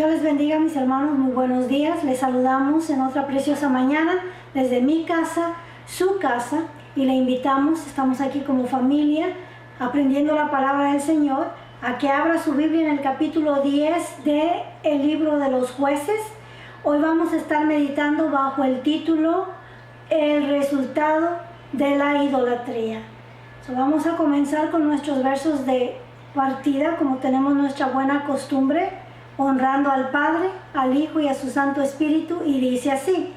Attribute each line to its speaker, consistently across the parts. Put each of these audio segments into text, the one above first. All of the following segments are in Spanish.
Speaker 1: Dios les bendiga, mis hermanos, muy buenos días. Les saludamos en otra preciosa mañana desde mi casa, su casa, y le invitamos, estamos aquí como familia, aprendiendo la palabra del Señor, a que abra su Biblia en el capítulo 10 del libro de los jueces. Hoy vamos a estar meditando bajo el título El resultado de la idolatría. Vamos a comenzar con nuestros versos de partida, como tenemos nuestra buena costumbre, honrando al Padre, al Hijo y a su Santo Espíritu, y dice así: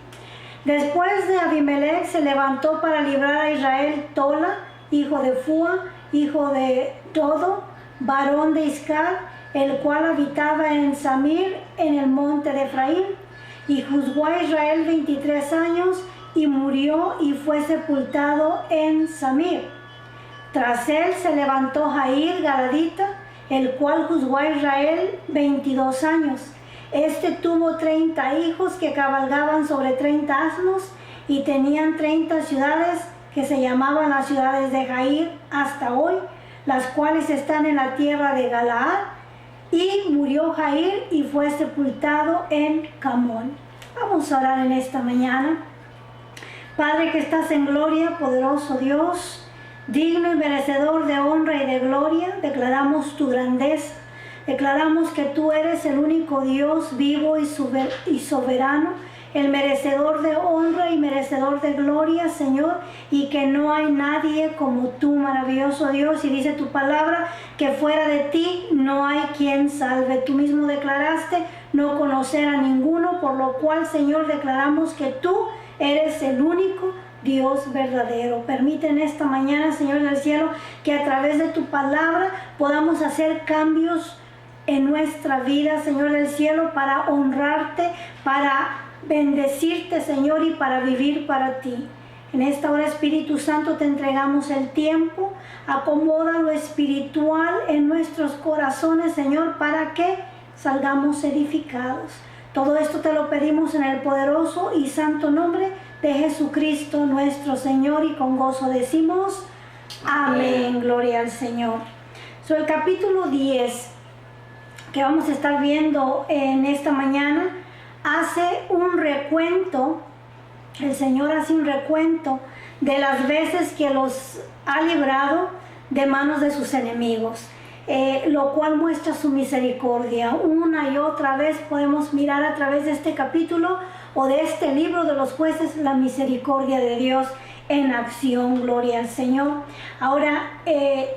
Speaker 1: Después de Abimelech se levantó para librar a Israel Tola, hijo de Fua, hijo de Dodo, varón de Iscar, el cual habitaba en Samir, en el monte de Efraín, y juzgó a Israel 23 años, y murió y fue sepultado en Samir. Tras él se levantó Jair Galadita, el cual juzgó a Israel 22 años. Este tuvo 30 hijos que cabalgaban sobre 30 asnos y tenían 30 ciudades que se llamaban las ciudades de Jair hasta hoy, las cuales están en la tierra de Galaad. Y murió Jair y fue sepultado en Camón. Vamos a orar en esta mañana. Padre que estás en gloria, poderoso Dios, digno y merecedor de honra y de gloria, declaramos tu grandeza, declaramos que tú eres el único Dios vivo y soberano, el merecedor de honra y merecedor de gloria, Señor, y que no hay nadie como tú, maravilloso Dios. Y dice tu palabra que fuera de ti no hay quien salve. Tú mismo declaraste no conocer a ninguno, por lo cual, Señor, declaramos que tú eres el único Dios verdadero. Permite en esta mañana, Señor del cielo, que a través de tu palabra podamos hacer cambios en nuestra vida, Señor del cielo, para honrarte, para bendecirte, Señor, y para vivir para ti. En esta hora, Espíritu Santo, te entregamos el tiempo. Acomoda lo espiritual en nuestros corazones, Señor, para que salgamos edificados. Todo esto te lo pedimos en el poderoso y santo nombre de Jesucristo nuestro Señor, y con gozo decimos amén. Gloria al Señor. El capítulo 10 que vamos a estar viendo en esta mañana hace un recuento. El Señor hace un recuento de las veces que los ha librado de manos de sus enemigos, lo cual muestra su misericordia. Una y otra vez podemos mirar a través de este capítulo o de este libro de los jueces la misericordia de Dios en acción. Gloria al Señor. Ahora,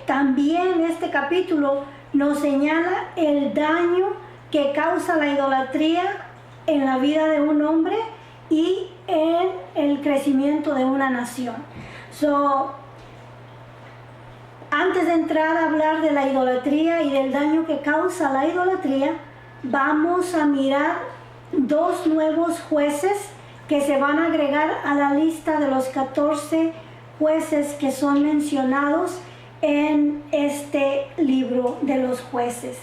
Speaker 1: también este capítulo nos señala el daño que causa la idolatría en la vida de un hombre y en el crecimiento de una nación. Antes de entrar a hablar de la idolatría y del daño que causa la idolatría, vamos a mirar dos nuevos jueces que se van a agregar a la lista de los 14 jueces que son mencionados en este libro de los jueces.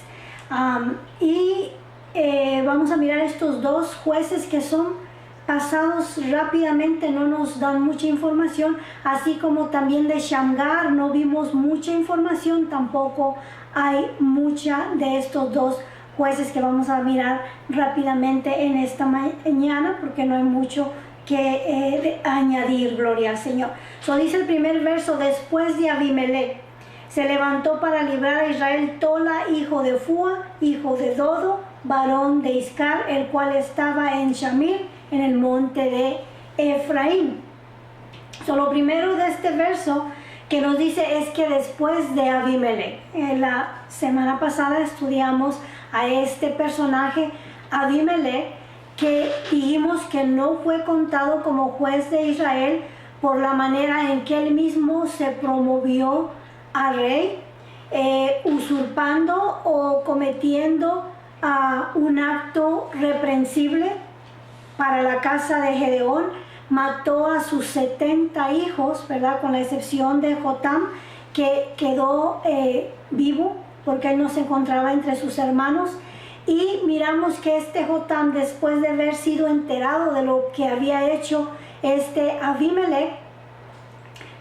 Speaker 1: Vamos a mirar estos dos jueces que son pasados rápidamente, no nos dan mucha información, así como también de Shamgar no vimos mucha información, tampoco hay mucha de estos dos jueces que vamos a mirar rápidamente en esta mañana, porque no hay mucho que añadir. Gloria al Señor. Dice el primer verso: después de Abimelech se levantó para librar a Israel Tola, hijo de Fua, hijo de Dodo, varón de Iscar, el cual estaba en Shamir, en el monte de Efraín. Lo primero de este verso que nos dice es que después de Abimelech, la semana pasada estudiamos a este personaje, Abimelech, que dijimos que no fue contado como juez de Israel por la manera en que él mismo se promovió a rey, usurpando o cometiendo un acto reprensible para la casa de Gedeón. Mató a sus 70 hijos, ¿verdad? Con la excepción de Jotam, que quedó vivo porque él no se encontraba entre sus hermanos. Y miramos que este Jotam, después de haber sido enterado de lo que había hecho este Abimelech,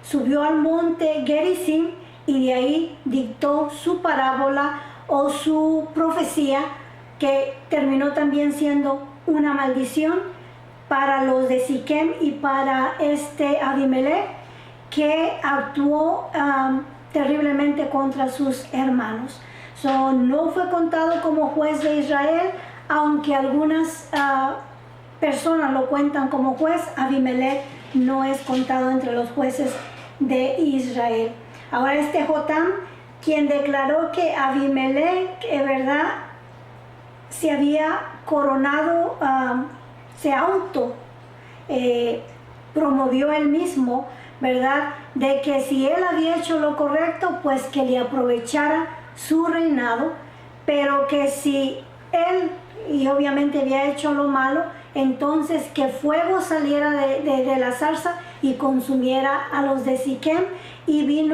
Speaker 1: subió al monte Gerizim y de ahí dictó su parábola o su profecía que terminó también siendo una maldición para los de Siquem y para Abimelech, que actuó terriblemente contra sus hermanos. No fue contado como juez de Israel, aunque algunas personas lo cuentan como juez. Abimelech no es contado entre los jueces de Israel. Ahora Jotam, quien declaró que Abimelech, verdad, se había coronado, se promovió él mismo, verdad, de que si él había hecho lo correcto, pues que le aprovechara su reinado, pero que si él, y obviamente había hecho lo malo, entonces que fuego saliera de la zarza y consumiera a los de Siquem. Y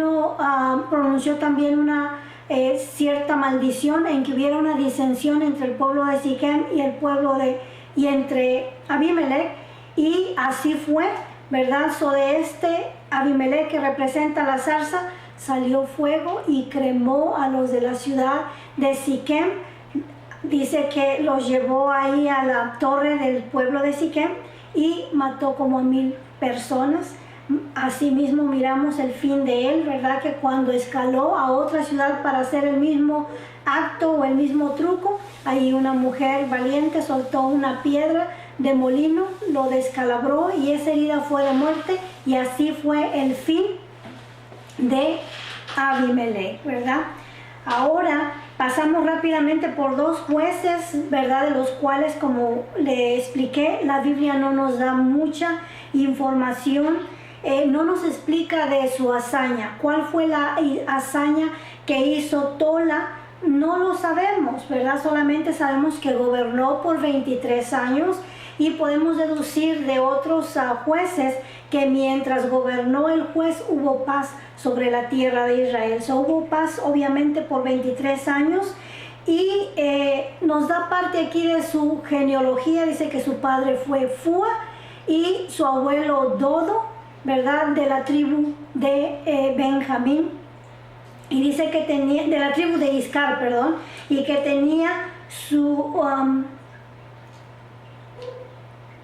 Speaker 1: pronunció también una cierta maldición en que hubiera una disensión entre el pueblo de Siquem y entre Abimelech, y así fue, ¿verdad? De Abimelech, que representa la zarza, salió fuego y cremó a los de la ciudad de Siquem. Dice que los llevó ahí a la torre del pueblo de Siquem y mató como a 1000 personas. Asimismo miramos el fin de él, ¿verdad? Que cuando escaló a otra ciudad para hacer el mismo acto o el mismo truco, ahí una mujer valiente soltó una piedra de molino, lo descalabró y esa herida fue de muerte, y así fue el fin de Abimelech, ¿verdad? Ahora pasamos rápidamente por 2 jueces, ¿verdad? De los cuales, como le expliqué, la Biblia no nos da mucha información. No nos explica de su hazaña. ¿Cuál fue la hazaña que hizo Tola? No lo sabemos, ¿verdad? Solamente sabemos que gobernó por 23 años, y podemos deducir de otros jueces que mientras gobernó el juez hubo paz sobre la tierra de Israel. Hubo paz obviamente por 23 años, y nos da parte aquí de su genealogía. Dice que su padre fue Fua y su abuelo Dodo, ¿verdad? De la tribu de Benjamín, y dice que tenía, de la tribu de Iscar, perdón, y que tenía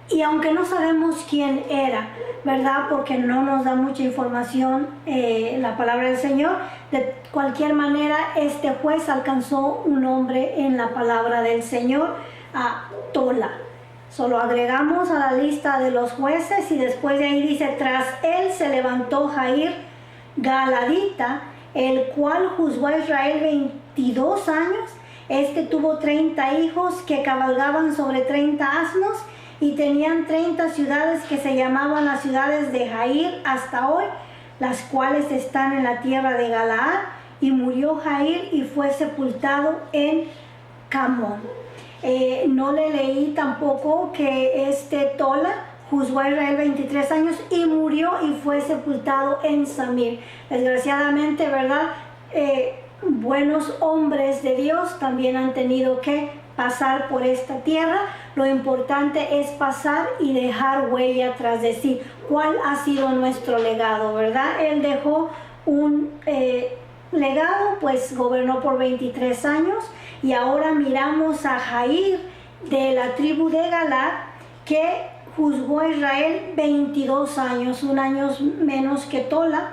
Speaker 1: y aunque no sabemos quién era, ¿verdad? Porque no nos da mucha información la palabra del Señor, de cualquier manera este juez alcanzó un nombre en la palabra del Señor, a Tola. Solo agregamos a la lista de los jueces, y después de ahí dice: tras él se levantó Jair Galadita, el cual juzgó a Israel 22 años. Tuvo 30 hijos que cabalgaban sobre 30 asnos, y tenían 30 ciudades que se llamaban las ciudades de Jair hasta hoy, las cuales están en la tierra de Galaad. Y murió Jair y fue sepultado en Camón. No le leí tampoco que Tola juzgó a Israel 23 años y murió y fue sepultado en Samir. Desgraciadamente, ¿verdad? Buenos hombres de Dios también han tenido que pasar por esta tierra. Lo importante es pasar y dejar huella tras de sí. ¿Cuál ha sido nuestro legado, verdad? Él dejó un legado, pues gobernó por 23 años, y ahora miramos a Jair de la tribu de Galaad, que juzgó a Israel 22 años, un año menos que Tola,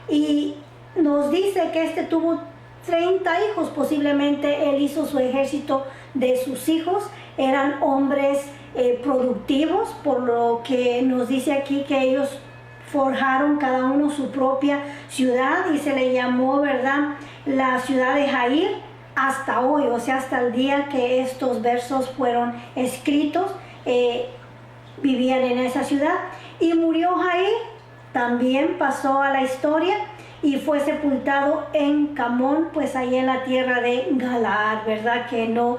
Speaker 1: y nos dice que tuvo 30 hijos. Posiblemente él hizo su ejército de sus hijos, eran hombres productivos, por lo que nos dice aquí que ellos forjaron cada uno su propia ciudad, y se le llamó, ¿verdad?, la ciudad de Jair hasta hoy, o sea, hasta el día que estos versos fueron escritos, vivían en esa ciudad. Y murió Jair, también pasó a la historia, y fue sepultado en Camón, pues ahí en la tierra de Galaad, ¿verdad? Que no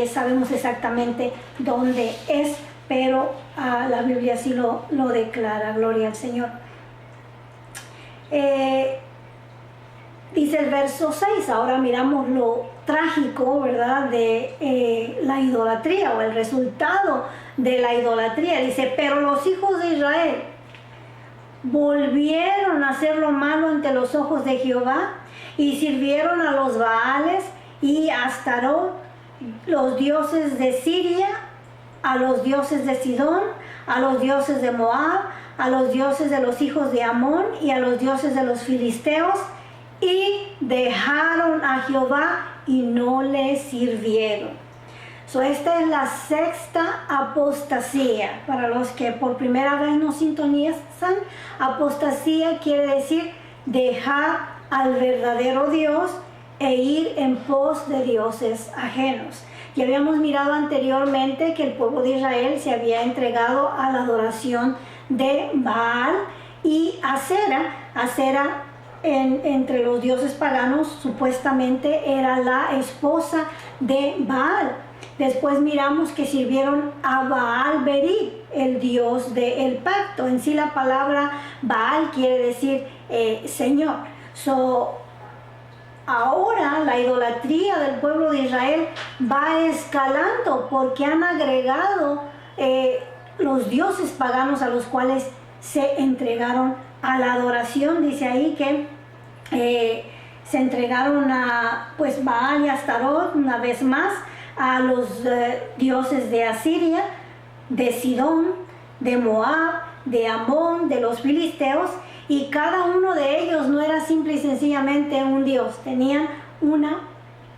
Speaker 1: sabemos exactamente dónde es, pero la Biblia sí lo declara. Gloria al Señor. Dice el verso 6, ahora miramos lo trágico, ¿verdad?, de la idolatría, o el resultado de la idolatría. Dice: pero los hijos de Israel volvieron a hacer lo malo ante los ojos de Jehová, y sirvieron a los Baales y a Astarot, los dioses de Siria, a los dioses de Sidón, a los dioses de Moab, a los dioses de los hijos de Amón y a los dioses de los filisteos, y dejaron a Jehová y no le sirvieron. Esta es la sexta apostasía. Para los que por primera vez nos sintonizan, apostasía quiere decir dejar al verdadero Dios e ir en pos de dioses ajenos. Ya habíamos mirado anteriormente que el pueblo de Israel se había entregado a la adoración de Baal y Acera. Acera entre los dioses paganos supuestamente era la esposa de Baal. Después miramos que sirvieron a Baal Berit, el dios del pacto. En sí la palabra Baal quiere decir Señor. Ahora la idolatría del pueblo de Israel va escalando porque han agregado los dioses paganos a los cuales se entregaron a la adoración. Dice ahí que se entregaron a Baal y Astarot una vez más, a los dioses de Asiria, de Sidón, de Moab, de Amón, de los filisteos, y cada uno de ellos no era simple y sencillamente un dios, tenían una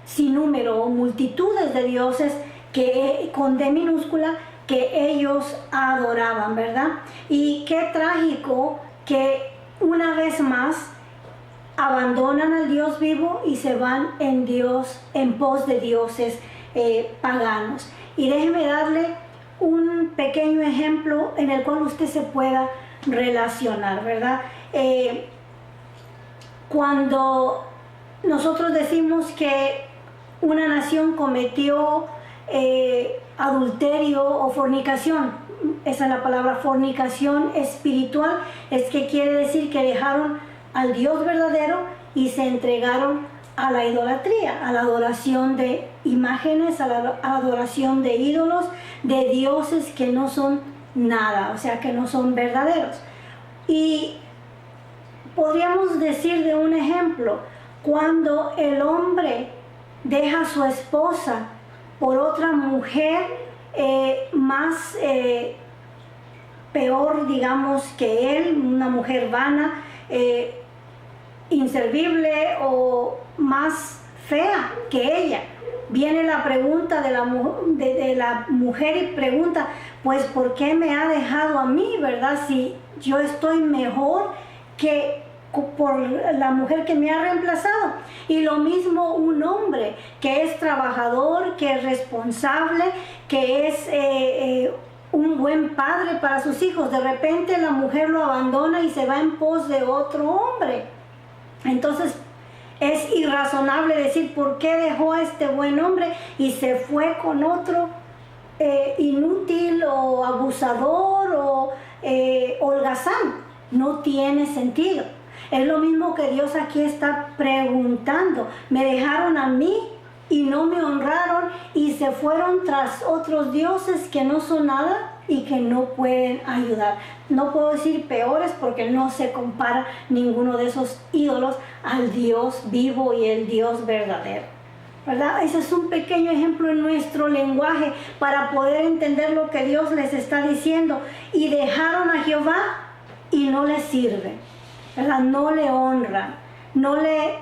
Speaker 1: sinnúmero o multitudes de dioses que, con D minúscula, que ellos adoraban, ¿verdad? Y qué trágico que una vez más abandonan al Dios vivo y se van en pos de dioses paganos. Y déjeme darle un pequeño ejemplo en el cual usted se pueda relacionar, ¿verdad? Cuando nosotros decimos que una nación cometió adulterio o fornicación, esa es la palabra fornicación espiritual, es que quiere decir que dejaron al Dios verdadero y se entregaron a la idolatría, a la adoración de imágenes, a la adoración de ídolos, de dioses que no son nada, o sea, que no son verdaderos. Y podríamos decir de un ejemplo, cuando el hombre deja a su esposa por otra mujer más peor, digamos, que él, una mujer vana, inservible o más fea que ella. Viene la pregunta de la mujer y pregunta, pues ¿por qué me ha dejado a mí, verdad? Si yo estoy mejor que por la mujer que me ha reemplazado. Y lo mismo un hombre que es trabajador, que es responsable, que es un buen padre para sus hijos. De repente la mujer lo abandona y se va en pos de otro hombre. Entonces es irrazonable decir por qué dejó a este buen hombre y se fue con otro inútil o abusador o holgazán. No tiene sentido. Es lo mismo que Dios aquí está preguntando. Me dejaron a mí y no me honraron y se fueron tras otros dioses que no son nada y que no pueden ayudar. No puedo decir peores porque no se compara ninguno de esos ídolos al Dios vivo y el Dios verdadero, ¿verdad? Ese es un pequeño ejemplo en nuestro lenguaje para poder entender lo que Dios les está diciendo. Y dejaron a Jehová y no le sirven, ¿verdad? No le honran, no le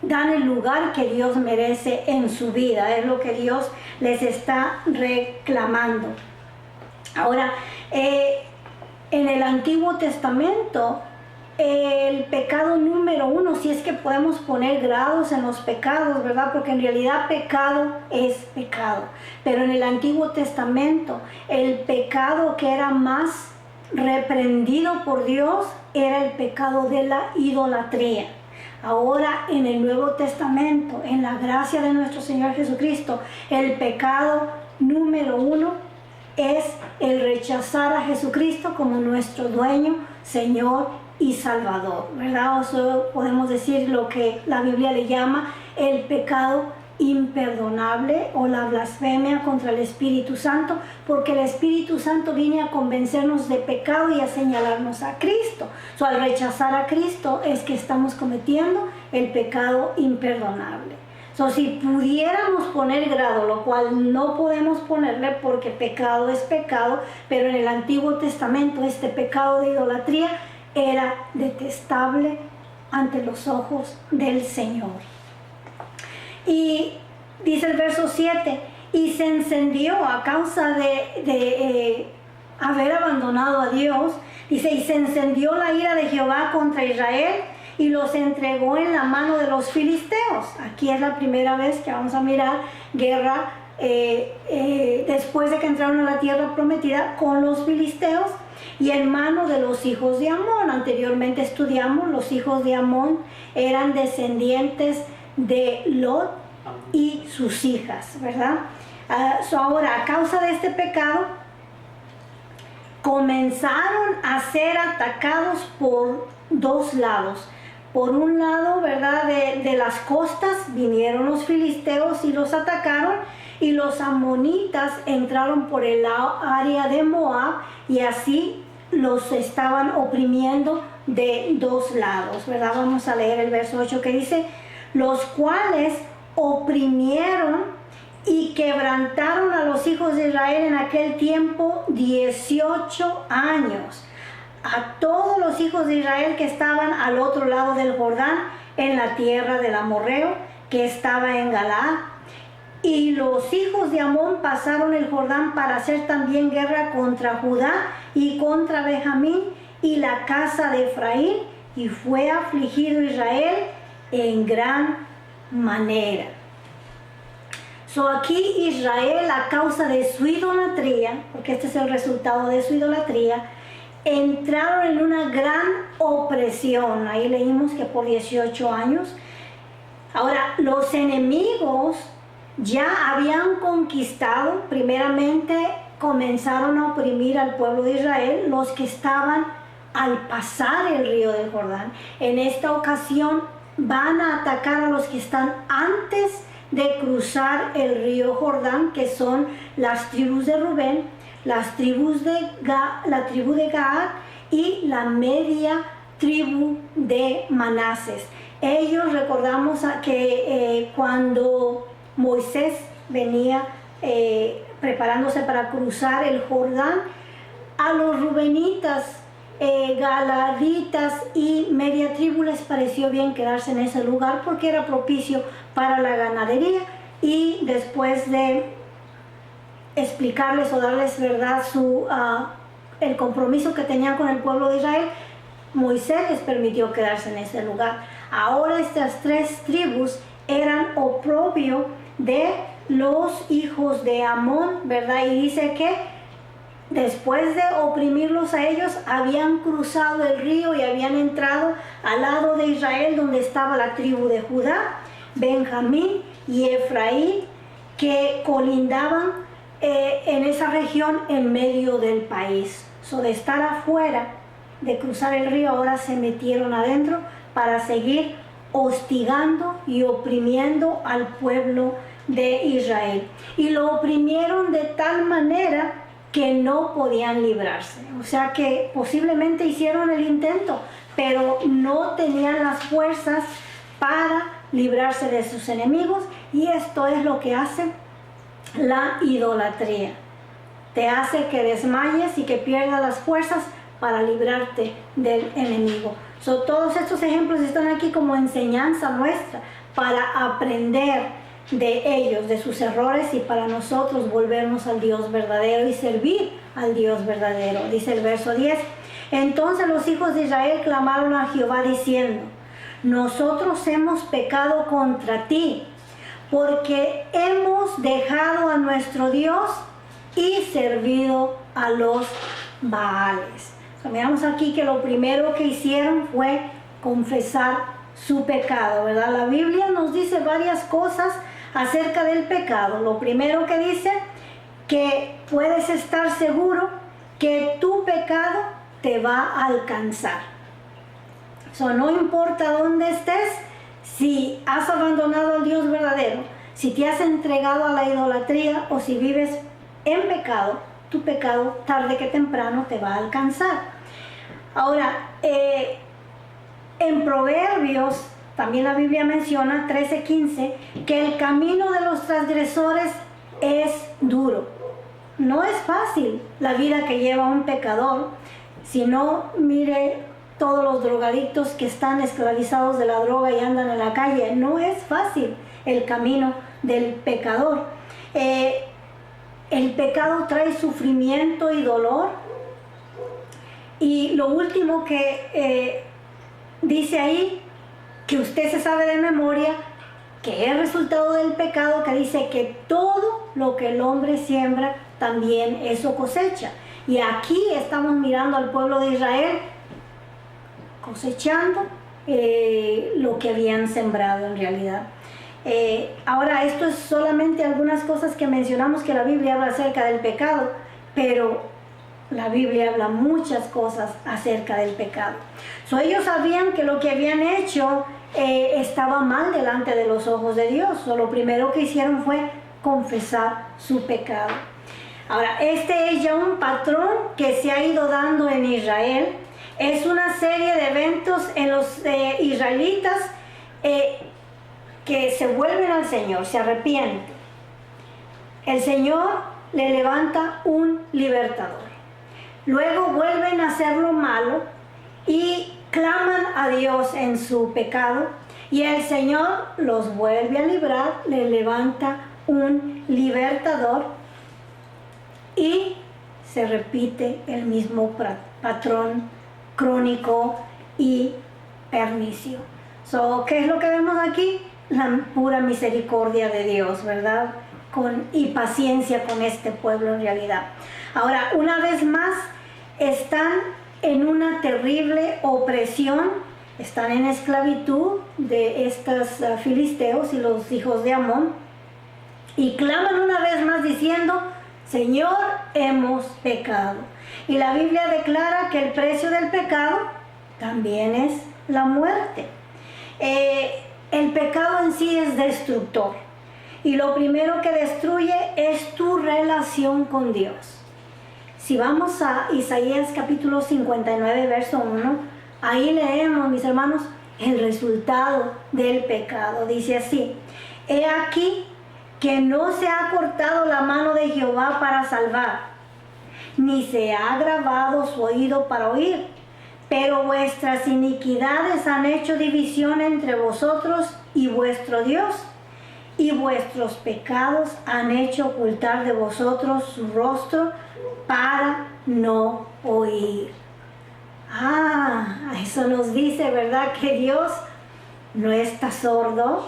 Speaker 1: dan el lugar que Dios merece en su vida. Es lo que Dios les está reclamando. Ahora, en el Antiguo Testamento, el pecado número uno, si es que podemos poner grados en los pecados, ¿verdad? Porque en realidad pecado es pecado. Pero en el Antiguo Testamento, el pecado que era más reprendido por Dios era el pecado de la idolatría. Ahora en el Nuevo Testamento, en la gracia de nuestro Señor Jesucristo, el pecado número uno es el rechazar a Jesucristo como nuestro dueño, Señor y Salvador, ¿verdad? O sea, podemos decir lo que la Biblia le llama el pecado imperdonable o la blasfemia contra el Espíritu Santo, porque el Espíritu Santo viene a convencernos de pecado y a señalarnos a Cristo. So, al rechazar a Cristo es que estamos cometiendo el pecado imperdonable. Si pudiéramos poner grado, lo cual no podemos ponerle porque pecado es pecado, pero en el Antiguo Testamento este pecado de idolatría era detestable ante los ojos del Señor. Y dice el verso 7, y se encendió a causa de haber abandonado a Dios, dice, y se encendió la ira de Jehová contra Israel y los entregó en la mano de los filisteos. Aquí es la primera vez que vamos a mirar guerra después de que entraron a la tierra prometida con los filisteos y en mano de los hijos de Amón. Anteriormente estudiamos, los hijos de Amón eran descendientes de Lot y sus hijas, ¿verdad? Ahora, a causa de este pecado, comenzaron a ser atacados por dos lados. Por un lado, ¿verdad? De las costas vinieron los filisteos y los atacaron, y los amonitas entraron por el área de Moab y así los estaban oprimiendo de dos lados, ¿verdad? Vamos a leer el verso 8 que dice, los cuales oprimieron y quebrantaron a los hijos de Israel en aquel tiempo 18 años. A todos los hijos de Israel que estaban al otro lado del Jordán, en la tierra del amorreo, que estaba en Galaad. Y los hijos de Amón pasaron el Jordán para hacer también guerra contra Judá y contra Benjamín y la casa de Efraín, y fue afligido Israel en gran manera. Aquí Israel, a causa de su idolatría, porque este es el resultado de su idolatría, entraron en una gran opresión. Ahí leímos que por 18 años. Ahora, los enemigos ya habían conquistado, primeramente comenzaron a oprimir al pueblo de Israel, los que estaban al pasar el río del Jordán. En esta ocasión van a atacar a los que están antes de cruzar el río Jordán, que son las tribus de Rubén, la tribu de Gad y la media tribu de Manases. Ellos, recordamos que cuando Moisés venía preparándose para cruzar el Jordán, a los rubenitas, galaditas y media tribu les pareció bien quedarse en ese lugar porque era propicio para la ganadería, y después de explicarles o darles, verdad, el compromiso que tenían con el pueblo de Israel, Moisés les permitió quedarse en ese lugar. Ahora estas tres tribus eran oprobio de los hijos de Amón, ¿verdad? Y dice que después de oprimirlos a ellos, habían cruzado el río y habían entrado al lado de Israel, donde estaba la tribu de Judá, Benjamín y Efraín, que colindaban en esa región en medio del país. De estar afuera, de cruzar el río, ahora se metieron adentro para seguir hostigando y oprimiendo al pueblo de Israel. Y lo oprimieron de tal manera que no podían librarse. O sea que posiblemente hicieron el intento, pero no tenían las fuerzas para librarse de sus enemigos, y esto es lo que hace la idolatría. Te hace que desmayes y que pierdas las fuerzas para librarte del enemigo. Todos estos ejemplos están aquí como enseñanza nuestra para aprender de ellos, de sus errores, y para nosotros volvernos al Dios verdadero y servir al Dios verdadero. Dice el verso 10, entonces los hijos de Israel clamaron a Jehová diciendo, nosotros hemos pecado contra ti, porque hemos dejado a nuestro Dios y servido a los Baales. Miramos aquí que lo primero que hicieron fue confesar su pecado, ¿verdad? La Biblia nos dice varias cosas acerca del pecado. Lo primero que dice, que puedes estar seguro que tu pecado te va a alcanzar. No importa dónde estés, si has abandonado al Dios verdadero, si te has entregado a la idolatría o si vives en pecado, tu pecado tarde que temprano te va a alcanzar. Ahora, en Proverbios también la Biblia menciona, 13:15, que el camino de los transgresores es duro. No es fácil la vida que lleva un pecador. Si no, mire todos los drogadictos que están esclavizados de la droga y andan en la calle. No es fácil el camino del pecador. El pecado trae sufrimiento y dolor. Y lo último que dice ahí, que usted se sabe de memoria, que es resultado del pecado, que dice que todo lo que el hombre siembra, también eso cosecha. Y aquí estamos mirando al pueblo de Israel cosechando lo que habían sembrado en realidad. Ahora, esto es solamente algunas cosas que mencionamos que la Biblia habla acerca del pecado, pero la Biblia habla muchas cosas acerca del pecado. Ellos sabían que lo que habían hecho estaba mal delante de los ojos de Dios. Lo primero que hicieron fue confesar su pecado. Ahora, este es ya un patrón que se ha ido dando en Israel. Es una serie de eventos en los israelitas que se vuelven al Señor, se arrepienten. El Señor le levanta un libertador. Luego vuelven a hacer lo malo y claman a Dios en su pecado, y el Señor los vuelve a librar, le levanta un libertador, y se repite el mismo patrón crónico y pernicio. ¿Qué es lo que vemos aquí? La pura misericordia de Dios, ¿verdad? Y paciencia con este pueblo en realidad. Ahora, una vez más, están en una terrible opresión, están en esclavitud de estos filisteos y los hijos de Amón, y claman una vez más diciendo: Señor, hemos pecado. Y la Biblia declara que el precio del pecado también es la muerte. El pecado en sí es destructor, y lo primero que destruye es tu relación con Dios. Si vamos a Isaías capítulo 59, verso 1, ahí leemos, mis hermanos, el resultado del pecado. Dice así: He aquí que no se ha cortado la mano de Jehová para salvar, ni se ha agravado su oído para oír, pero vuestras iniquidades han hecho división entre vosotros y vuestro Dios, y vuestros pecados han hecho ocultar de vosotros su rostro para no oír. Eso nos dice, ¿verdad?, que Dios no está sordo,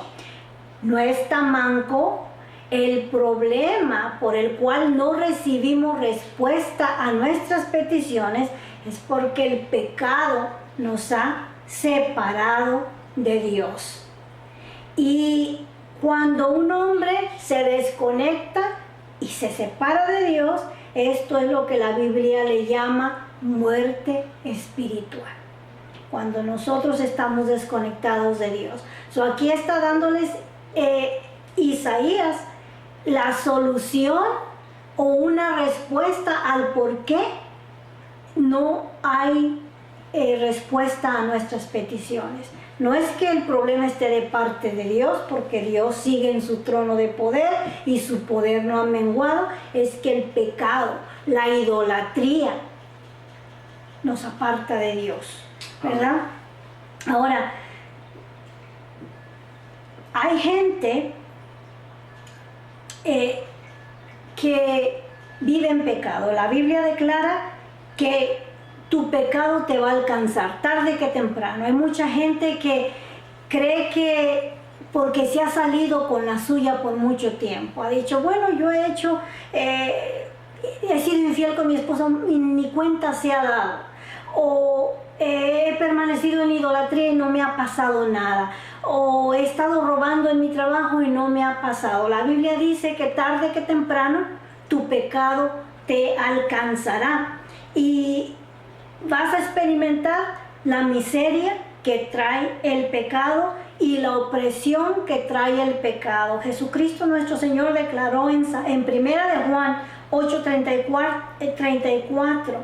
Speaker 1: no está manco. El problema por el cual no recibimos respuesta a nuestras peticiones es porque el pecado nos ha separado de Dios. Y cuando un hombre se desconecta y se separa de Dios, esto es lo que la Biblia le llama muerte espiritual. Cuando nosotros estamos desconectados de Dios. Aquí está dándoles Isaías la solución o una respuesta al por qué no hay respuesta a nuestras peticiones. No es que el problema esté de parte de Dios, porque Dios sigue en su trono de poder y su poder no ha menguado. Es que el pecado, la idolatría, nos aparta de Dios, ¿verdad? Ahora, hay gente que vive en pecado. La Biblia declara que tu pecado te va a alcanzar tarde que temprano. Hay mucha gente que cree que porque se ha salido con la suya por mucho tiempo, ha dicho: bueno, yo he sido infiel con mi esposo y ni cuenta se ha dado, o he permanecido en idolatría y no me ha pasado nada, o he estado robando en mi trabajo y no me ha pasado. La Biblia dice que tarde que temprano tu pecado te alcanzará y vas a experimentar la miseria que trae el pecado y la opresión que trae el pecado. Jesucristo nuestro Señor declaró en Primera de Juan 8:34: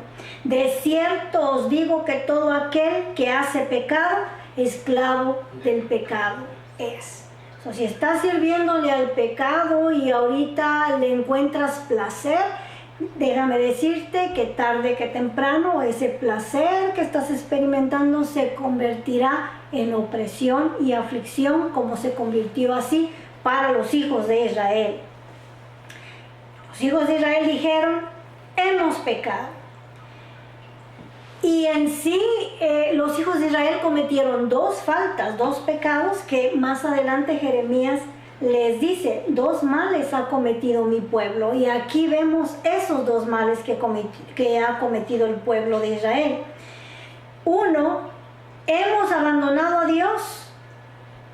Speaker 1: de cierto os digo que todo aquel que hace pecado esclavo del pecado es. So, si estás sirviéndole al pecado y ahorita le encuentras placer, déjame decirte que tarde que temprano ese placer que estás experimentando se convertirá en opresión y aflicción, como se convirtió así para los hijos de Israel. Los hijos de Israel dijeron: hemos pecado. Y en sí, los hijos de Israel cometieron dos faltas, dos pecados que más adelante Jeremías les dice: dos males ha cometido mi pueblo. Y aquí vemos esos dos males que ha cometido el pueblo de Israel. Uno, hemos abandonado a Dios,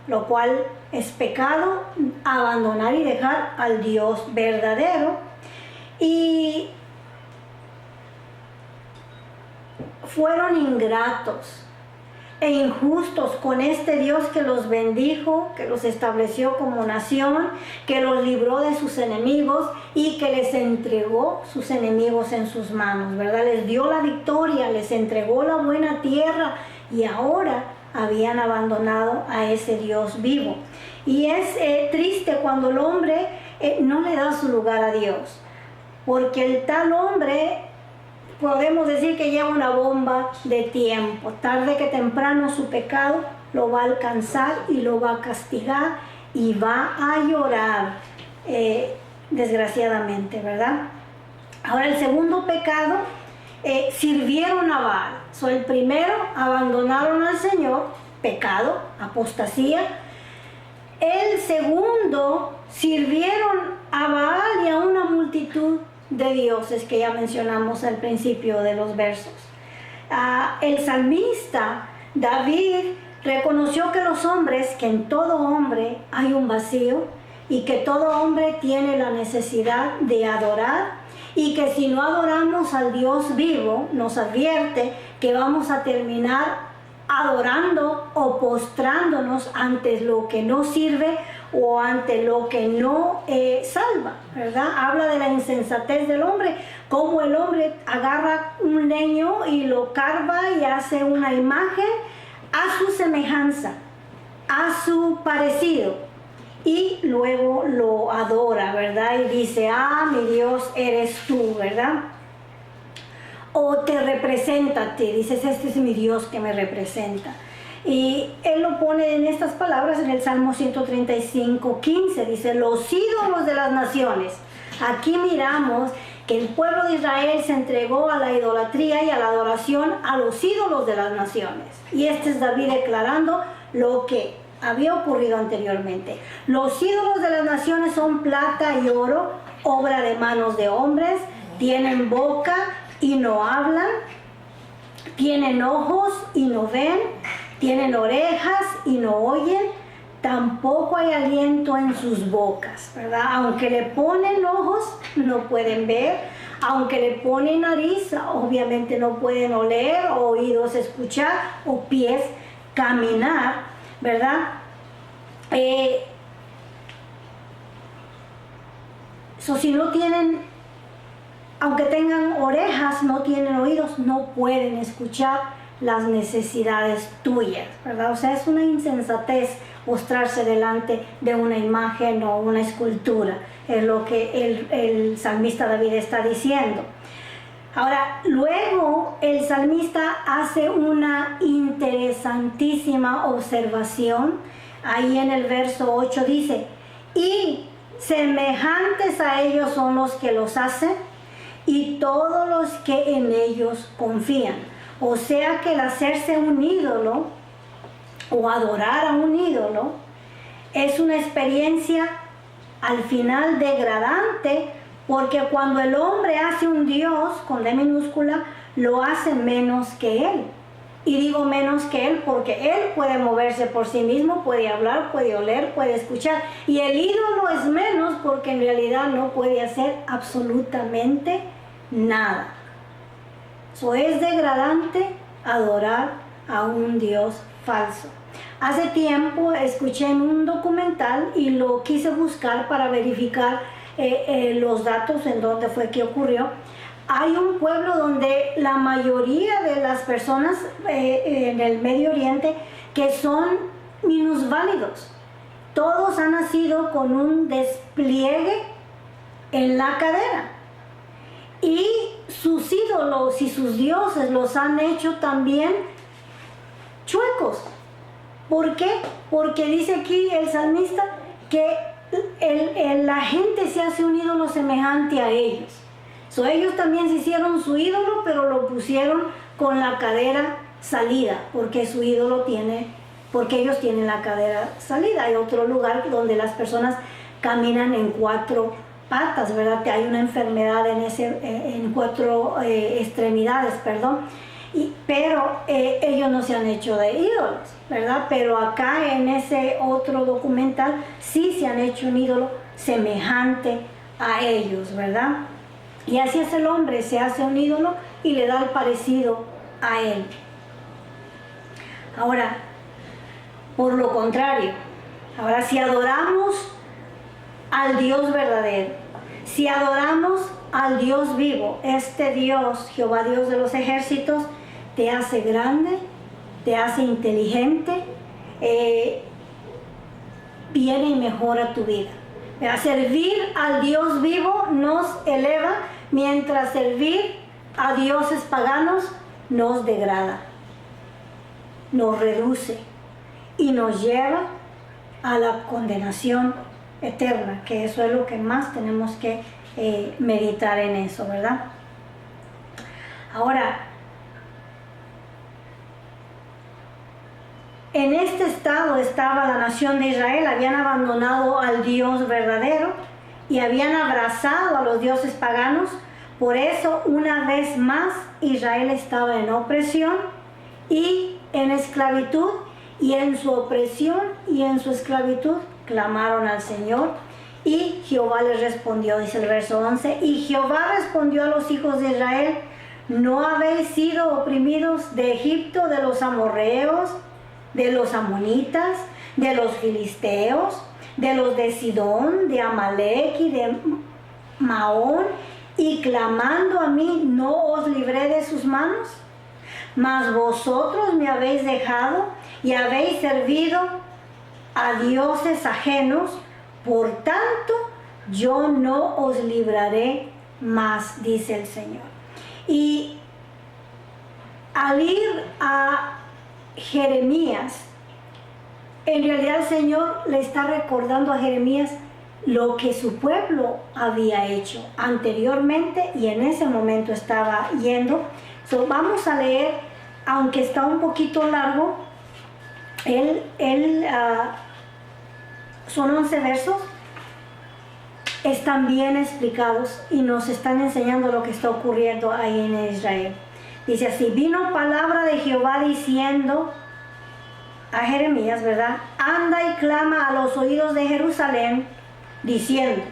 Speaker 1: lo cual es pecado, abandonar y dejar al Dios verdadero. Y fueron ingratos e injustos con este Dios que los bendijo, que los estableció como nación, que los libró de sus enemigos y que les entregó sus enemigos en sus manos, ¿verdad? Les dio la victoria, les entregó la buena tierra, y ahora habían abandonado a ese Dios vivo. Y es triste cuando el hombre no le da su lugar a Dios, porque el tal hombre, podemos decir que lleva una bomba de tiempo. Tarde que temprano su pecado lo va a alcanzar y lo va a castigar y va a llorar, desgraciadamente, ¿verdad? Ahora, el segundo pecado, sirvieron a Baal. El primero, abandonaron al Señor, pecado, apostasía. El segundo, sirvieron a Baal y a una multitud de dioses que ya mencionamos al principio de los versos. El salmista David reconoció que en todo hombre hay un vacío, y que todo hombre tiene la necesidad de adorar, y que si no adoramos al Dios vivo, nos advierte que vamos a terminar adorando o postrándonos ante lo que no sirve o ante lo que no salva, ¿verdad? Habla de la insensatez del hombre, cómo el hombre agarra un leño y lo carva y hace una imagen a su semejanza, a su parecido, y luego lo adora, ¿verdad? Y dice: ah, mi Dios eres tú, ¿verdad? O te representa a ti, dices: este es mi Dios que me representa. Y él lo pone en estas palabras en el Salmo 135:15, dice: los ídolos de las naciones. Aquí miramos que el pueblo de Israel se entregó a la idolatría y a la adoración a los ídolos de las naciones. Y este es David declarando lo que había ocurrido anteriormente. Los ídolos de las naciones son plata y oro, obra de manos de hombres, tienen boca y no hablan, tienen ojos y no ven, tienen orejas y no oyen, tampoco hay aliento en sus bocas, ¿verdad? Aunque le ponen ojos, no pueden ver, aunque le ponen nariz, obviamente no pueden oler, o oídos escuchar, o pies caminar, ¿verdad? Si no tienen, aunque tengan orejas, no tienen oídos, no pueden escuchar las necesidades tuyas, ¿verdad? O sea, es una insensatez mostrarse delante de una imagen o una escultura, es lo que el salmista David está diciendo. Ahora, luego el salmista hace una interesantísima observación. Ahí en el verso 8 dice: y semejantes a ellos son los que los hacen, y todos los que en ellos confían. O sea que el hacerse un ídolo o adorar a un ídolo es una experiencia al final degradante, porque cuando el hombre hace un Dios con D minúscula, lo hace menos que él. Y digo menos que él porque él puede moverse por sí mismo, puede hablar, puede oler, puede escuchar. Y el ídolo es menos porque en realidad no puede hacer absolutamente nada. Es degradante adorar a un Dios falso. Hace tiempo escuché en un documental y lo quise buscar para verificar los datos en dónde fue que ocurrió. Hay un pueblo donde la mayoría de las personas en el Medio Oriente que son minusválidos. Todos han nacido con un despliegue en la cadera. Y sus ídolos y sus dioses los han hecho también chuecos. ¿Por qué? Porque dice aquí el salmista que la gente se hace un ídolo semejante a ellos. Ellos también se hicieron su ídolo, pero lo pusieron con la cadera salida, porque su ídolo porque ellos tienen la cadera salida. Hay otro lugar donde las personas caminan en 4 patas, ¿verdad? Hay una enfermedad en 4 extremidades, perdón. Pero ellos no se han hecho de ídolos, ¿verdad? Pero acá en ese otro documental sí se han hecho un ídolo semejante a ellos, ¿verdad? Y así es el hombre, se hace un ídolo y le da el parecido a él. Ahora, por lo contrario, ahora si adoramos al Dios verdadero, si adoramos al Dios vivo, este Dios, Jehová Dios de los ejércitos, te hace grande, te hace inteligente, viene y mejora tu vida. Servir al Dios vivo nos eleva, mientras servir a dioses paganos nos degrada, nos reduce y nos lleva a la condenación eterna, que eso es lo que más tenemos que meditar en eso, ¿verdad? Ahora, en este estado estaba la nación de Israel. Habían abandonado al Dios verdadero y habían abrazado a los dioses paganos. Por eso, una vez más, Israel estaba en opresión y en esclavitud, y en su opresión y en su esclavitud clamaron al Señor, y Jehová les respondió, dice el verso 11, y Jehová respondió a los hijos de Israel: ¿no habéis sido oprimidos de Egipto, de los amorreos, de los amonitas, de los filisteos, de los de Sidón, de Amalec y de Maón, y clamando a mí no os libré de sus manos? Mas vosotros me habéis dejado y habéis servido a dioses ajenos, por tanto yo no os libraré más, dice el Señor. Y al ir a Jeremías, en realidad el Señor le está recordando a Jeremías lo que su pueblo había hecho anteriormente, y en ese momento estaba yendo. Vamos a leer, aunque está un poquito largo, son 11 versos, están bien explicados y nos están enseñando lo que está ocurriendo ahí en Israel. Dice así: vino palabra de Jehová diciendo a Jeremías, ¿verdad? Anda y clama a los oídos de Jerusalén, diciendo: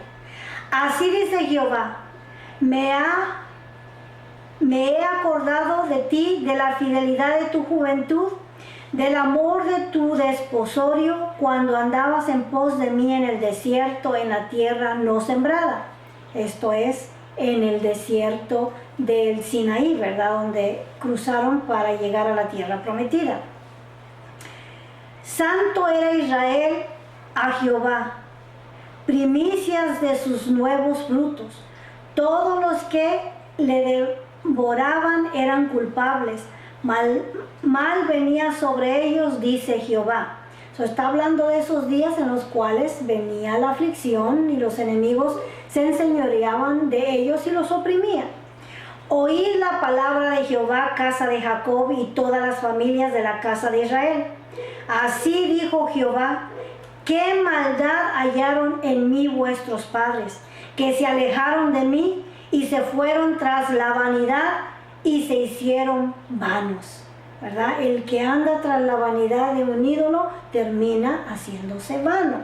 Speaker 1: así dice Jehová, me he acordado de ti, de la fidelidad de tu juventud, del amor de tu desposorio, cuando andabas en pos de mí en el desierto, en la tierra no sembrada. Esto es, en el desierto del Sinaí, ¿verdad? Donde cruzaron para llegar a la tierra prometida. Santo era Israel a Jehová, primicias de sus nuevos frutos. Todos los que le devoraban eran culpables. Mal venía sobre ellos, dice Jehová. Está hablando de esos días en los cuales venía la aflicción y los enemigos se enseñoreaban de ellos y los oprimían. Oíd la palabra de Jehová, casa de Jacob, y todas las familias de la casa de Israel. Así dijo Jehová: qué maldad hallaron en mí vuestros padres, que se alejaron de mí y se fueron tras la vanidad y se hicieron vanos, ¿verdad? El que anda tras la vanidad de un ídolo termina haciéndose vano.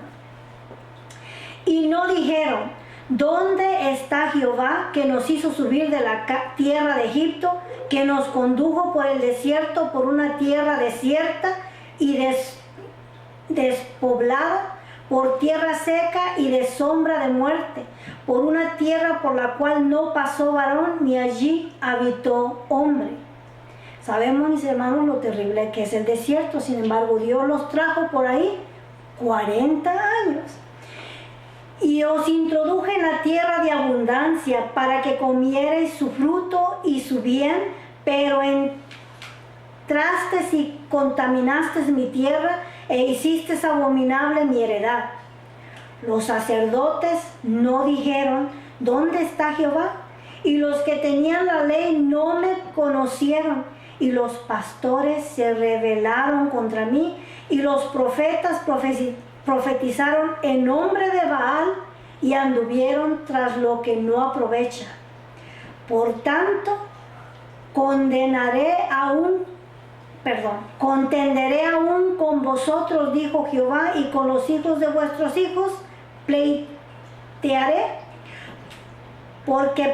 Speaker 1: Y no dijeron: ¿dónde está Jehová, que nos hizo subir de la tierra de Egipto, que nos condujo por el desierto, por una tierra desierta y despoblada, por tierra seca y de sombra de muerte, por una tierra por la cual no pasó varón, ni allí habitó hombre? Sabemos, mis hermanos, lo terrible que es el desierto. Sin embargo, Dios los trajo por ahí 40 años. Y os introduje en la tierra de abundancia para que comierais su fruto y su bien, pero entraste y contaminaste mi tierra e hiciste abominable mi heredad. Los sacerdotes no dijeron, ¿dónde está Jehová? Y los que tenían la ley no me conocieron. Y los pastores se rebelaron contra mí, y los profetas profetizaron en nombre de Baal y anduvieron tras lo que no aprovecha. Por tanto, contenderé aún con vosotros, dijo Jehová, y con los hijos de vuestros hijos pleitearé, porque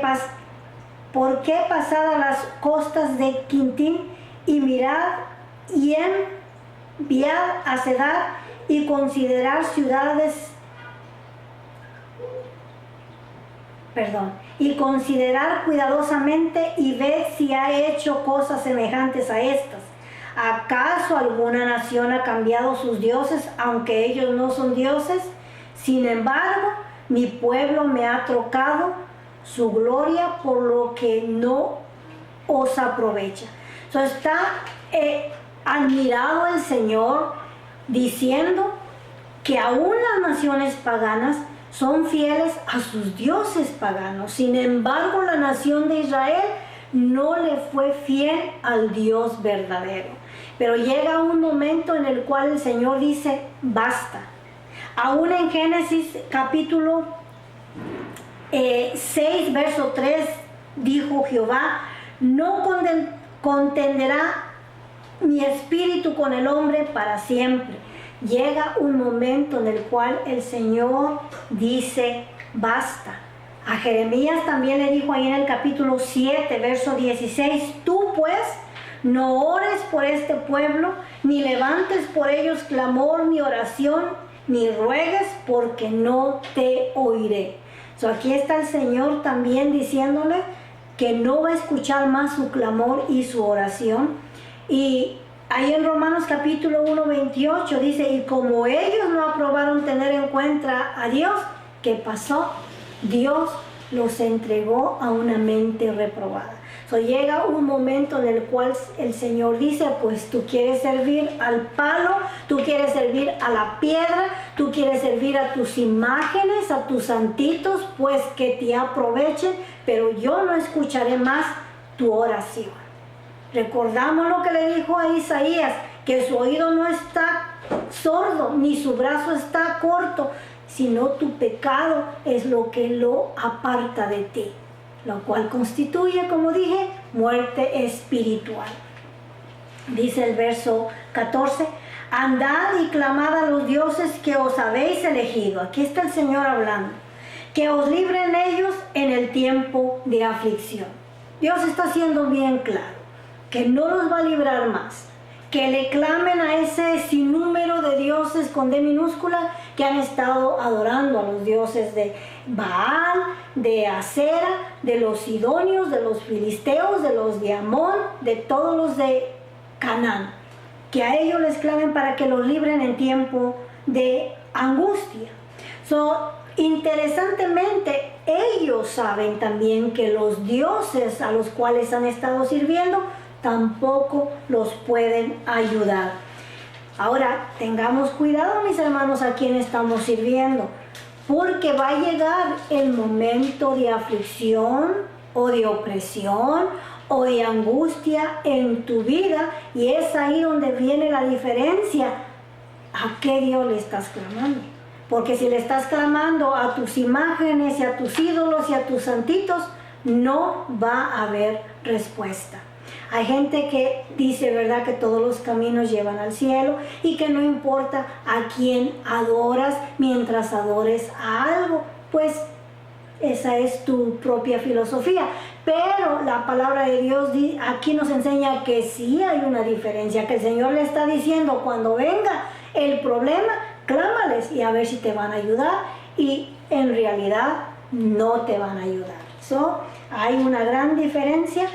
Speaker 1: pasadas las costas de Quintín, y mirad y enviad a Cedar y considerar cuidadosamente y ved si ha hecho cosas semejantes a estas. ¿Acaso alguna nación ha cambiado sus dioses, aunque ellos no son dioses? Sin embargo, mi pueblo me ha trocado su gloria por lo que no os aprovecha. Está admirado el Señor diciendo que aún las naciones paganas son fieles a sus dioses paganos. Sin embargo, la nación de Israel no le fue fiel al Dios verdadero. Pero llega un momento en el cual el Señor dice, basta. Aún en Génesis capítulo 6, verso 3, dijo Jehová, no contenderá mi espíritu con el hombre para siempre. Llega un momento en el cual el Señor dice, basta. A Jeremías también le dijo ahí en el capítulo 7, verso 16, tú pues no ores por este pueblo, ni levantes por ellos clamor ni oración, ni ruegues, porque no te oiré. Aquí está el Señor también diciéndole que no va a escuchar más su clamor y su oración. Y ahí en Romanos capítulo 1, 28 dice, y como ellos no aprobaron tener en cuenta a Dios, ¿qué pasó? Dios los entregó a una mente reprobada. Llega un momento en el cual el Señor dice, pues tú quieres servir al palo, tú quieres servir a la piedra, tú quieres servir a tus imágenes, a tus santitos, pues que te aprovechen, pero yo no escucharé más tu oración. Recordamos lo que le dijo a Isaías, que su oído no está sordo, ni su brazo está corto, sino tu pecado es lo que lo aparta de ti, lo cual constituye, como dije, muerte espiritual. Dice el verso 14, andad y clamad a los dioses que os habéis elegido. Aquí está el Señor hablando, que os libren ellos en el tiempo de aflicción. Dios está siendo bien claro, que no los va a librar más, que le clamen a ese sinnúmero de dioses con D minúscula que han estado adorando a los dioses de Baal, de Acera, de los sidonios, de los filisteos, de los de Amón, de todos los de Canaán, que a ellos les clamen para que los libren en tiempo de angustia. Interesantemente, ellos saben también que los dioses a los cuales han estado sirviendo tampoco los pueden ayudar. Ahora, tengamos cuidado, mis hermanos, a quien estamos sirviendo, porque va a llegar el momento de aflicción o de opresión o de angustia en tu vida, y es ahí donde viene la diferencia. ¿A qué Dios le estás clamando? Porque si le estás clamando a tus imágenes y a tus ídolos y a tus santitos, no va a haber respuesta. Hay gente que dice, ¿verdad?, que todos los caminos llevan al cielo y que no importa a quién adoras mientras adores a algo. Pues esa es tu propia filosofía. Pero la palabra de Dios aquí nos enseña que sí hay una diferencia, que el Señor le está diciendo, cuando venga el problema, clámales y a ver si te van a ayudar, y en realidad no te van a ayudar. Hay una gran diferencia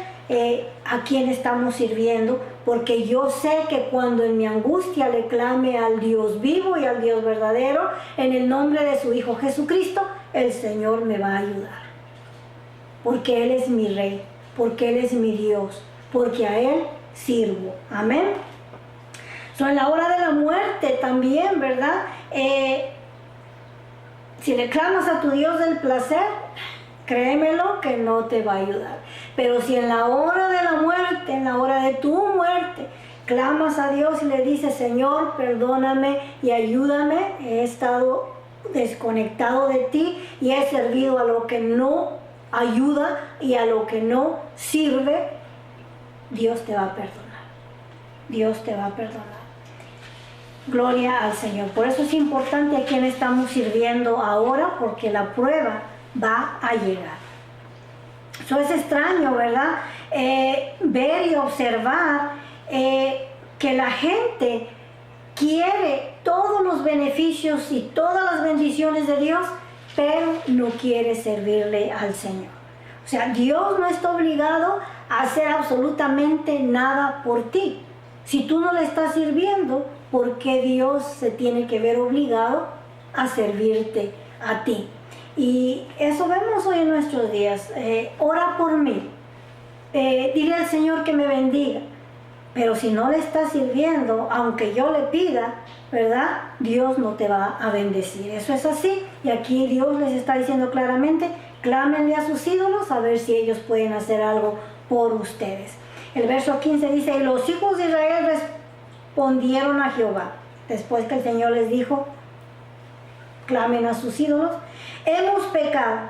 Speaker 1: a quién estamos sirviendo, porque yo sé que cuando en mi angustia le clame al Dios vivo y al Dios verdadero, en el nombre de su Hijo Jesucristo, el Señor me va a ayudar. Porque Él es mi Rey, porque Él es mi Dios, porque a Él sirvo. Amén. En la hora de la muerte también, ¿verdad? Si le clamas a tu Dios del placer, créemelo que no te va a ayudar. Pero si en la hora de la muerte, en la hora de tu muerte, clamas a Dios y le dices, Señor, perdóname y ayúdame, he estado desconectado de ti y he servido a lo que no ayuda y a lo que no sirve, Dios te va a perdonar. Dios te va a perdonar. Gloria al Señor. Por eso es importante a quién estamos sirviendo ahora, porque la prueba va a llegar. Eso es extraño, ¿verdad? Ver y observar que la gente quiere todos los beneficios y todas las bendiciones de Dios, pero no quiere servirle al Señor. O sea, Dios no está obligado a hacer absolutamente nada por ti. Si tú no le estás sirviendo, ¿por qué Dios se tiene que ver obligado a servirte a ti? Y eso vemos hoy en nuestros días. Ora por mí. Dile al Señor que me bendiga. Pero si no le estás sirviendo, aunque yo le pida, ¿verdad? Dios no te va a bendecir. Eso es así. Y aquí Dios les está diciendo claramente, clámenle a sus ídolos a ver si ellos pueden hacer algo por ustedes. El verso 15 dice, y los hijos de Israel respondieron a Jehová, después que el Señor les dijo, clamen a sus ídolos, hemos pecado,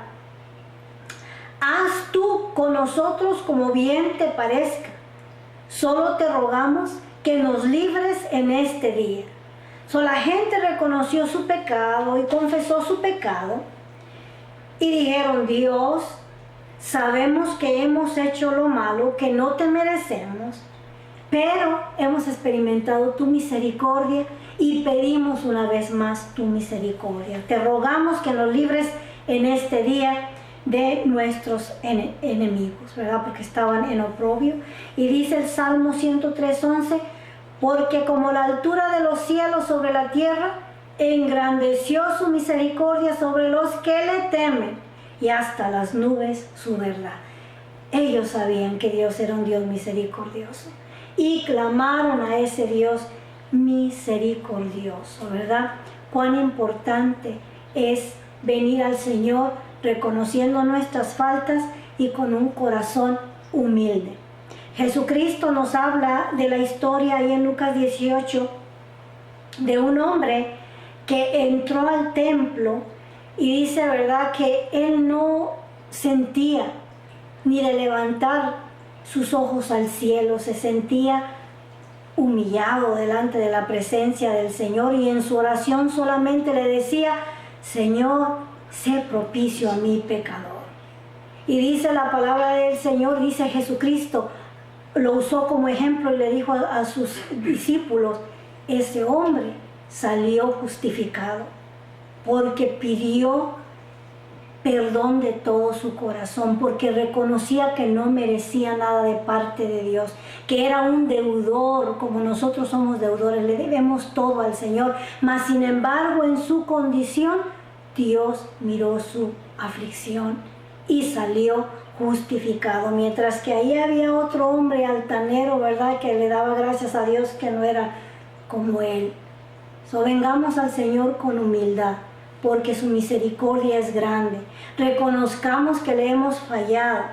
Speaker 1: haz tú con nosotros como bien te parezca, solo te rogamos que nos libres en este día. La gente reconoció su pecado y confesó su pecado y dijeron, Dios, sabemos que hemos hecho lo malo, que no te merecemos, pero hemos experimentado tu misericordia y pedimos una vez más tu misericordia. Te rogamos que nos libres en este día de nuestros enemigos, ¿verdad? Porque estaban en oprobio. Y dice el Salmo 103:11, porque como la altura de los cielos sobre la tierra, engrandeció su misericordia sobre los que le temen, y hasta las nubes su verdad. Ellos sabían que Dios era un Dios misericordioso y clamaron a ese Dios misericordioso, ¿verdad? Cuán importante es venir al Señor reconociendo nuestras faltas y con un corazón humilde. Jesucristo nos habla de la historia ahí en Lucas 18 de un hombre que entró al templo y dice, ¿verdad?, que él no sentía ni de levantar sus ojos al cielo, se sentía humillado delante de la presencia del Señor y en su oración solamente le decía, Señor, sé propicio a mi pecador. Y dice la palabra del Señor, dice Jesucristo, lo usó como ejemplo y le dijo a sus discípulos, ese hombre salió justificado porque pidió perdón de todo su corazón, porque reconocía que no merecía nada de parte de Dios, que era un deudor, como nosotros somos deudores, le debemos todo al Señor, mas sin embargo en su condición Dios miró su aflicción y salió justificado, mientras que ahí había otro hombre altanero, ¿verdad?, que le daba gracias a Dios que no era como él. Vengamos al Señor con humildad, porque su misericordia es grande. Reconozcamos que le hemos fallado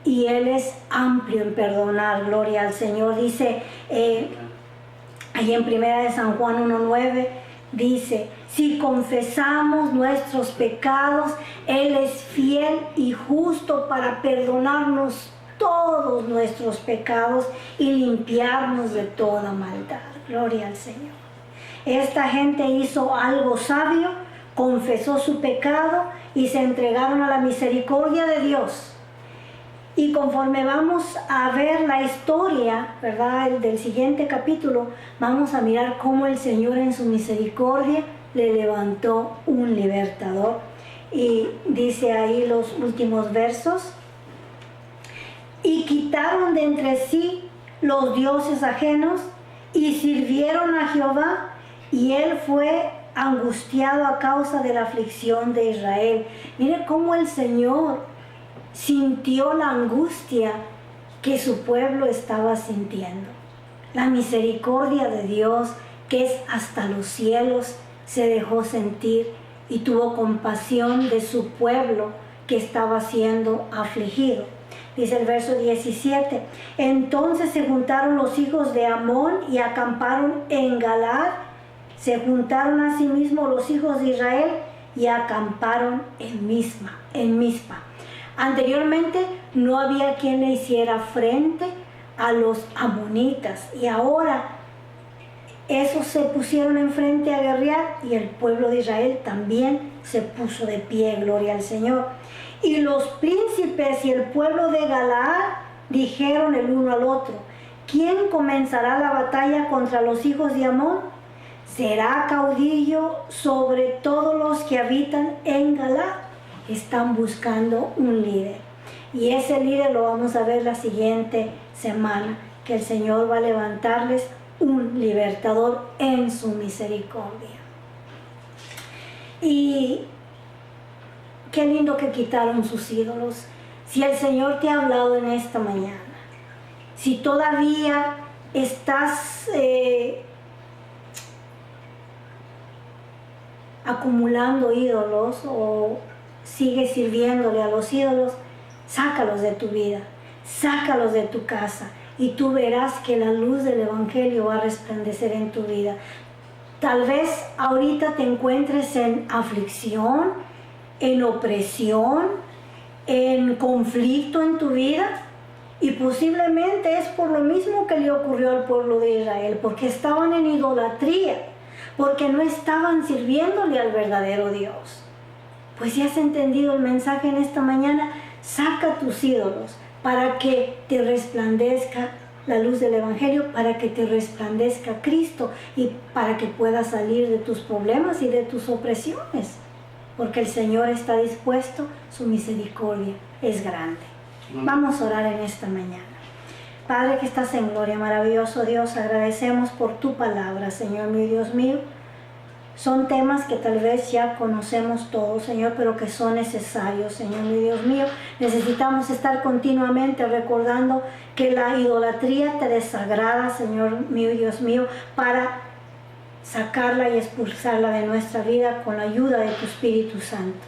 Speaker 1: y Él es amplio en perdonar. Gloria al Señor. Dice ahí en Primera de San Juan 1:9, dice, si confesamos nuestros pecados, Él es fiel y justo para perdonarnos todos nuestros pecados y limpiarnos de toda maldad. Gloria al Señor. Esta gente hizo algo sabio, confesó su pecado y se entregaron a la misericordia de Dios. Y conforme vamos a ver la historia, ¿verdad?, del siguiente capítulo, vamos a mirar cómo el Señor en su misericordia le levantó un libertador. Y dice ahí los últimos versos, y quitaron de entre sí los dioses ajenos y sirvieron a Jehová, y él fue angustiado a causa de la aflicción de Israel. Mire cómo el Señor sintió la angustia que su pueblo estaba sintiendo. La misericordia de Dios, que es hasta los cielos, se dejó sentir y tuvo compasión de su pueblo que estaba siendo afligido. Dice el verso 17, entonces se juntaron los hijos de Amón y acamparon en Galaad. Se juntaron asimismo los hijos de Israel y acamparon en Mizpa. Anteriormente no había quien le hiciera frente a los amonitas, y ahora esos se pusieron enfrente a guerrear, y el pueblo de Israel también se puso de pie, gloria al Señor. Y los príncipes y el pueblo de Galaad dijeron el uno al otro, ¿quién comenzará la batalla contra los hijos de Amón? Será caudillo sobre todos los que habitan en Galaad. Están buscando un líder, y ese líder lo vamos a ver la siguiente semana, que el Señor va a levantarles un libertador en su misericordia. Y qué lindo que quitaron sus ídolos. Si el Señor te ha hablado en esta mañana, si todavía estás acumulando ídolos o sigues sirviéndole a los ídolos, sácalos de tu vida, sácalos de tu casa, y tú verás que la luz del Evangelio va a resplandecer en tu vida. Tal vez ahorita te encuentres en aflicción, en opresión, en conflicto en tu vida, y posiblemente es por lo mismo que le ocurrió al pueblo de Israel, porque estaban en idolatría, porque no estaban sirviéndole al verdadero Dios. Pues si has entendido el mensaje en esta mañana, saca tus ídolos para que te resplandezca la luz del Evangelio, para que te resplandezca Cristo y para que puedas salir de tus problemas y de tus opresiones, porque el Señor está dispuesto, su misericordia es grande. Vamos a orar en esta mañana. Padre que estás en gloria, maravilloso Dios, agradecemos por tu palabra, Señor mío, Dios mío. Son temas que tal vez ya conocemos todos, Señor, pero que son necesarios, Señor mío, Dios mío. Necesitamos estar continuamente recordando que la idolatría te desagrada, Señor mío, Dios mío, para sacarla y expulsarla de nuestra vida con la ayuda de tu Espíritu Santo.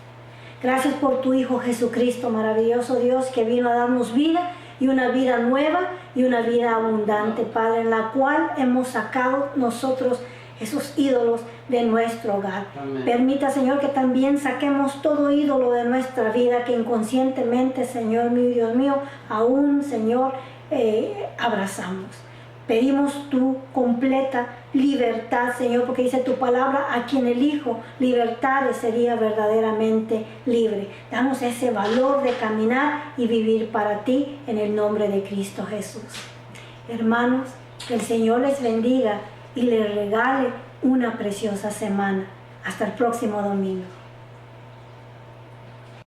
Speaker 1: Gracias por tu Hijo Jesucristo, maravilloso Dios, que vino a darnos vida, y una vida nueva y una vida abundante, Padre, en la cual hemos sacado nosotros esos ídolos de nuestro hogar. Amén. Permita, Señor, que también saquemos todo ídolo de nuestra vida que inconscientemente, Señor mío, Dios mío, aún, Señor, abrazamos. Pedimos tu completa libertad, Señor, porque dice tu palabra, a quien el Hijo libertad sería verdaderamente libre. Danos ese valor de caminar y vivir para ti en el nombre de Cristo Jesús. Hermanos, que el Señor les bendiga y les regale una preciosa semana. Hasta el próximo domingo.